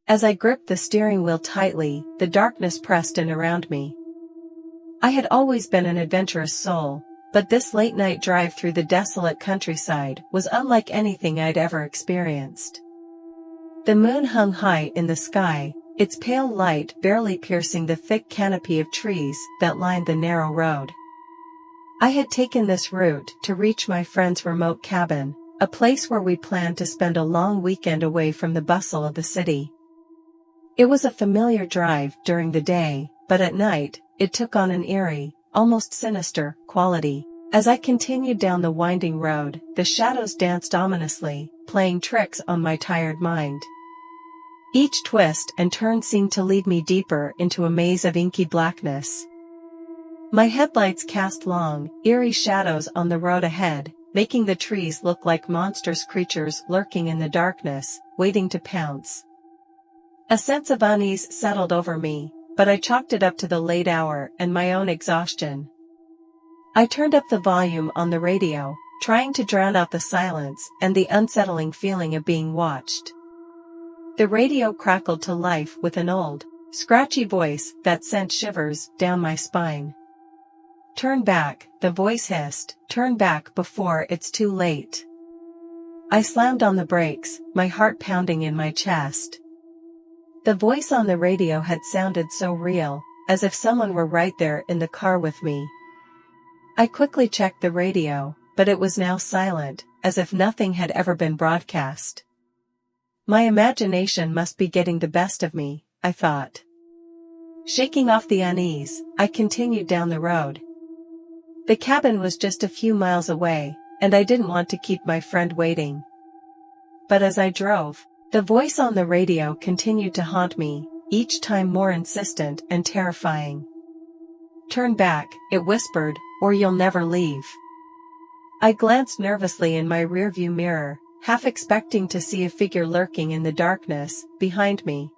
As I gripped the steering wheel tightly, the darkness pressed in around me. I had always been an adventurous soul, but this late-night drive through the desolate countryside was unlike anything I'd ever experienced. The moon hung high in the sky, its pale light barely piercing the thick canopy of trees that lined the narrow road. I had taken this route to reach my friend's remote cabin, a place where we planned to spend a long weekend away from the bustle of the city. It was a familiar drive during the day, but at night, it took on an eerie, almost sinister, quality. As I continued down the winding road, the shadows danced ominously, playing tricks on my tired mind. Each twist and turn seemed to lead me deeper into a maze of inky blackness. My headlights cast long, eerie shadows on the road ahead, making the trees look like monstrous creatures lurking in the darkness, waiting to pounce. A sense of unease settled over me, but I chalked it up to the late hour and my own exhaustion. I turned up the volume on the radio, trying to drown out the silence and the unsettling feeling of being watched. The radio crackled to life with an old, scratchy voice that sent shivers down my spine. "Turn back," the voice hissed, "turn back before it's too late." I slammed on the brakes, my heart pounding in my chest. The voice on the radio had sounded so real, as if someone were right there in the car with me. I quickly checked the radio, but it was now silent, as if nothing had ever been broadcast. My imagination must be getting the best of me, I thought. Shaking off the unease, I continued down the road. The cabin was just a few miles away, and I didn't want to keep my friend waiting. But as I drove, the voice on the radio continued to haunt me, each time more insistent and terrifying. "Turn back," it whispered, "or you'll never leave." I glanced nervously in my rearview mirror, half expecting to see a figure lurking in the darkness behind me.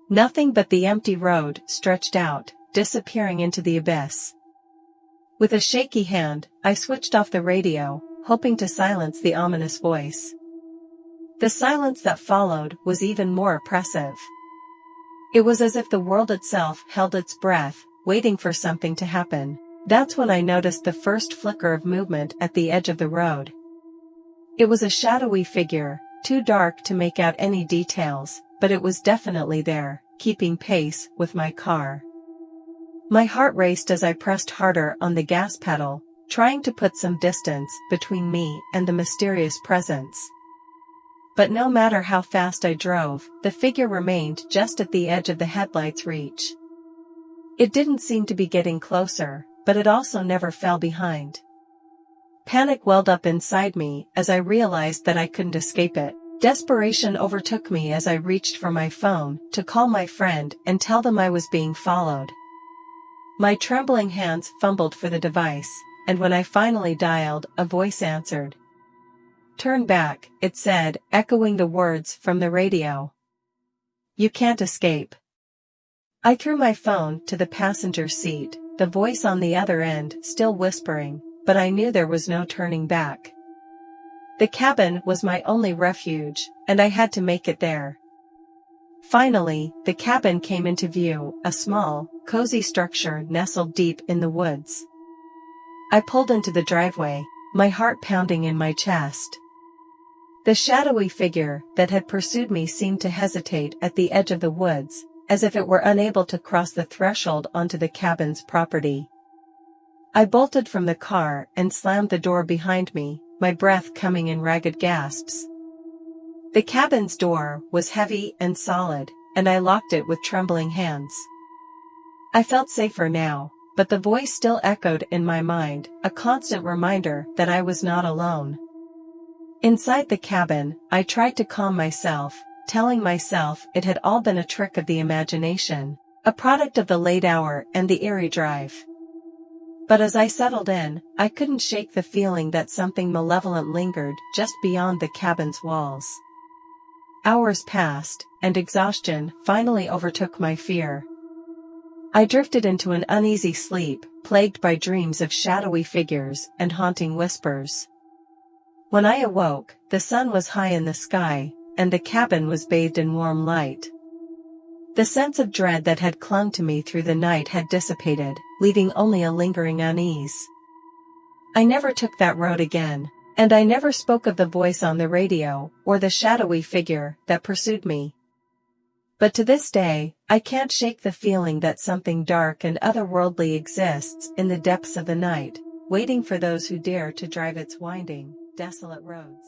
Nothing but the empty road stretched out, disappearing into the abyss. With a shaky hand, I switched off the radio, hoping to silence the ominous voice. The silence that followed was even more oppressive. It was as if the world itself held its breath, waiting for something to happen. That's when I noticed the first flicker of movement at the edge of the road. It was a shadowy figure, too dark to make out any details, but it was definitely there, keeping pace with my car. My heart raced as I pressed harder on the gas pedal, trying to put some distance between me and the mysterious presence. But no matter how fast I drove, the figure remained just at the edge of the headlight's reach. It didn't seem to be getting closer, but it also never fell behind. Panic welled up inside me as I realized that I couldn't escape it. Desperation overtook me as I reached for my phone to call my friend and tell them I was being followed. My trembling hands fumbled for the device, and when I finally dialed, a voice answered. "Turn back," it said, echoing the words from the radio. "You can't escape." I threw my phone to the passenger seat, the voice on the other end still whispering, but I knew there was no turning back. The cabin was my only refuge, and I had to make it there. Finally, the cabin came into view, a small, cozy structure nestled deep in the woods. I pulled into the driveway, my heart pounding in my chest. The shadowy figure that had pursued me seemed to hesitate at the edge of the woods, as if it were unable to cross the threshold onto the cabin's property. I bolted from the car and slammed the door behind me, my breath coming in ragged gasps. The cabin's door was heavy and solid, and I locked it with trembling hands. I felt safer now, but the voice still echoed in my mind, a constant reminder that I was not alone. Inside the cabin, I tried to calm myself, telling myself it had all been a trick of the imagination, a product of the late hour and the eerie drive. But as I settled in, I couldn't shake the feeling that something malevolent lingered just beyond the cabin's walls. Hours passed, and exhaustion finally overtook my fear. I drifted into an uneasy sleep, plagued by dreams of shadowy figures and haunting whispers. When I awoke, the sun was high in the sky, and the cabin was bathed in warm light. The sense of dread that had clung to me through the night had dissipated, leaving only a lingering unease. I never took that road again, and I never spoke of the voice on the radio, or the shadowy figure that pursued me. But to this day, I can't shake the feeling that something dark and otherworldly exists in the depths of the night, waiting for those who dare to drive its winding, desolate roads.